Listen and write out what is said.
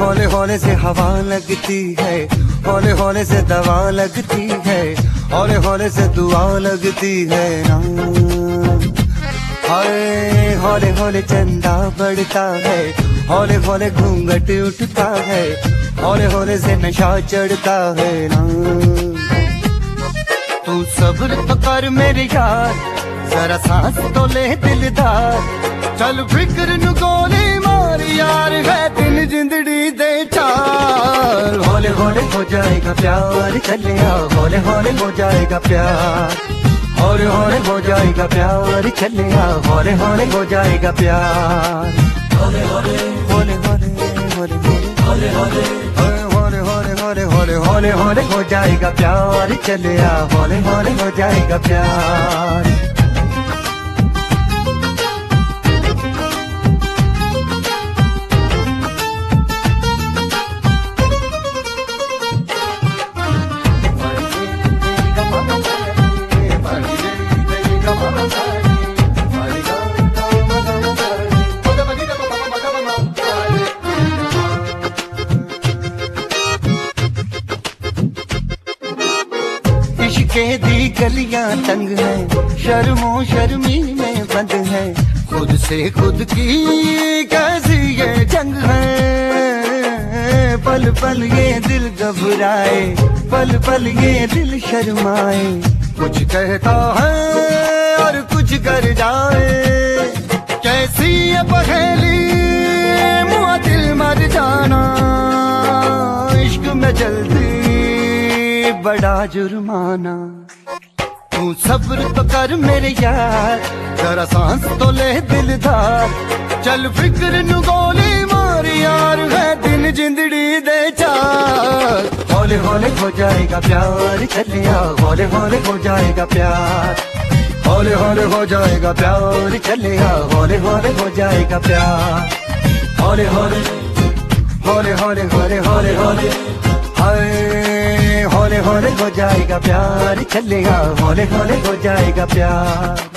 हौले हौले से हवा लगती है, हौले हौले से दवा लगती है, हौले हौले से दुआ लगती है ना। हाय हौले हौले चंदा बढ़ता है, हौले हौले घूंघट उठता है, हौले हौले से नशा चढ़ता है ना। तू सब्र तो कर मेरे यार, जरा सांस तो ले दिलदार, चल फिक्र नु गोली मार यार, है दिन जिंदड़ी दे चार। हौले हौले हो जाएगा प्यार, चले आओ हौले हौले हो जाएगा प्यार, हौले हौले हो जाएगा प्यार, चले आओ हौले हौले हो जाएगा प्यार। हौले हौले हौले हौले हौले हौले हौले हौले हौले हौले हौले हौले हो जाएगा प्यार, चले आओ हौले हौले हो जाएगा प्यार। इश्क़ दी गलियां तंग है, शर्मो शर्मी में बंद है, खुद से खुद की कैसी ये जंग है। पल पल ये दिल घबराए, पल पल ये दिल शर्माए, कुछ कहता है और कुछ कर जाए, कैसी ये पहेली मुआ दिल मर जाना। इश्क में जल्दी बड़ा जुर्माना, तू सब्र तो कर मेरे यार, जरा सांस तो ले दिलदार, चल फिक्र नु गोली मार यार, है दिन जिंदड़ी दे चार। हौले हौले हो जाएगा प्यार, चले आओ हौले हौले हो जाएगा प्यार, हौले हौले हो जाएगा प्यार, चले आओ हौले हौले हो जाएगा प्यार। हौले हौले हौले हौले हौले हौले हौले हाय हौले हौले हो जाएगा प्यार, चले आओ हौले हौले हो जाएगा प्यार।